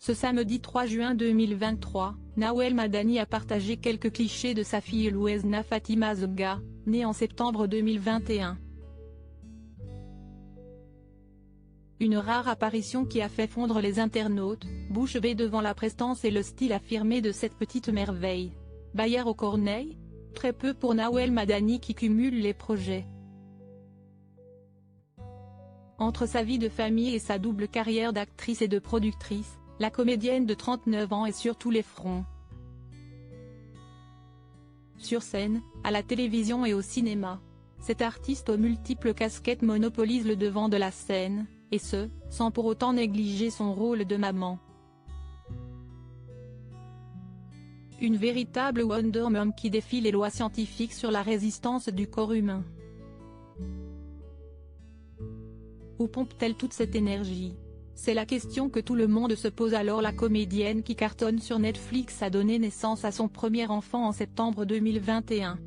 Ce samedi 3 juin 2023, Nawel Madani a partagé quelques clichés de sa fille Louezna Fatima Zonga, née en septembre 2021. Une rare apparition qui a fait fondre les internautes, bouche bée devant la prestance et le style affirmé de cette petite merveille. Bayer aux corneilles? Très peu pour Nawel Madani qui cumule les projets. Entre sa vie de famille et sa double carrière d'actrice et de productrice, la comédienne de 39 ans est sur tous les fronts. Sur scène, à la télévision et au cinéma, cette artiste aux multiples casquettes monopolise le devant de la scène, et ce, sans pour autant négliger son rôle de maman. Une véritable Wonder Mom qui défie les lois scientifiques sur la résistance du corps humain. Où pompe-t-elle toute cette énergie? C'est la question que tout le monde se pose alors. La comédienne qui cartonne sur Netflix a donné naissance à son premier enfant en septembre 2021.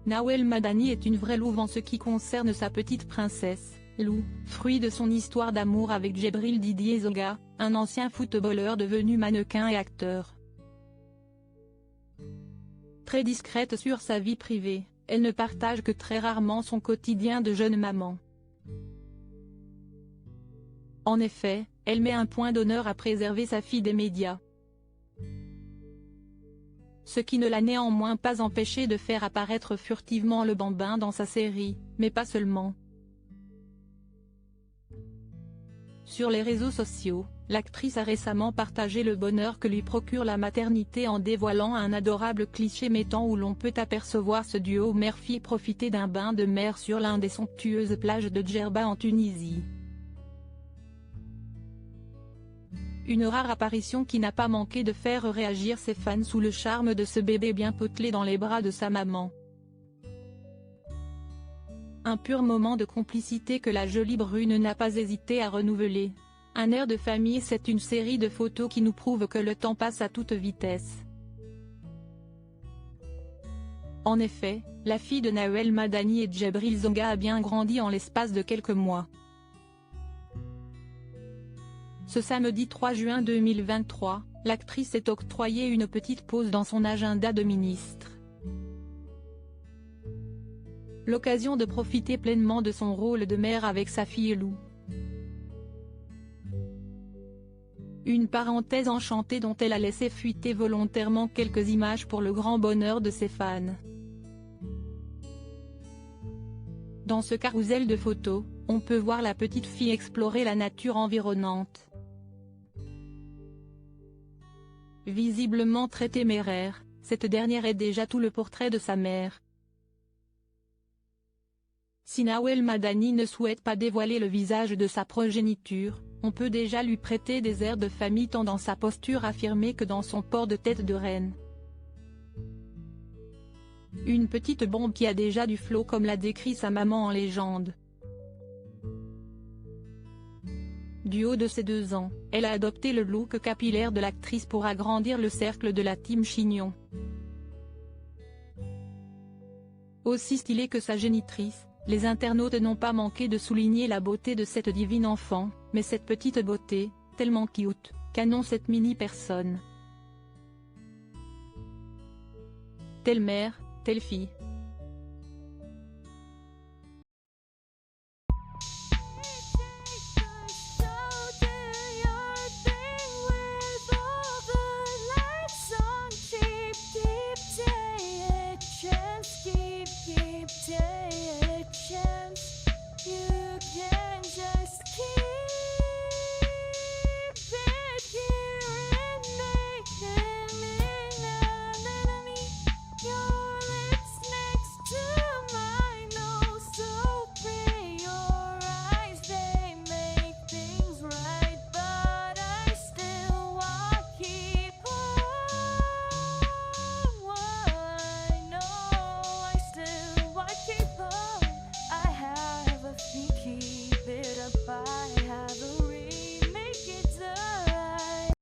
Nawel Madani est une vraie louve en ce qui concerne sa petite princesse, Lou, fruit de son histoire d'amour avec Djibril Didier Zonga, un ancien footballeur devenu mannequin et acteur. Très discrète sur sa vie privée, elle ne partage que très rarement son quotidien de jeune maman. En effet, elle met un point d'honneur à préserver sa fille des médias. Ce qui ne l'a néanmoins pas empêché de faire apparaître furtivement le bambin dans sa série, mais pas seulement. Sur les réseaux sociaux, l'actrice a récemment partagé le bonheur que lui procure la maternité en dévoilant un adorable cliché mettant où l'on peut apercevoir ce duo mère-fille profiter d'un bain de mer sur l'un des somptueuses plages de Djerba en Tunisie. Une rare apparition qui n'a pas manqué de faire réagir ses fans sous le charme de ce bébé bien potelé dans les bras de sa maman. Un pur moment de complicité que la jolie brune n'a pas hésité à renouveler. Un air de famille. C'est une série de photos qui nous prouve que le temps passe à toute vitesse. En effet, la fille de Nawel Madani et Djibril Zonga a bien grandi en l'espace de quelques mois. Ce samedi 3 juin 2023, l'actrice s'est octroyé une petite pause dans son agenda de ministre. L'occasion de profiter pleinement de son rôle de mère avec sa fille Lou. Une parenthèse enchantée dont elle a laissé fuiter volontairement quelques images pour le grand bonheur de ses fans. Dans ce carrousel de photos, on peut voir la petite fille explorer la nature environnante. Visiblement très téméraire, cette dernière est déjà tout le portrait de sa mère. Si Nawel Madani ne souhaite pas dévoiler le visage de sa progéniture, on peut déjà lui prêter des airs de famille tant dans sa posture affirmée que dans son port de tête de reine. Une petite bombe qui a déjà du flow comme l'a décrit sa maman en légende. Du haut de ses 2 ans, elle a adopté le look capillaire de l'actrice pour agrandir le cercle de la team Chignon. Aussi stylée que sa génitrice, les internautes n'ont pas manqué de souligner la beauté de cette divine enfant, mais cette petite beauté, tellement cute, qu'annonce cette mini-personne. Telle mère, telle fille.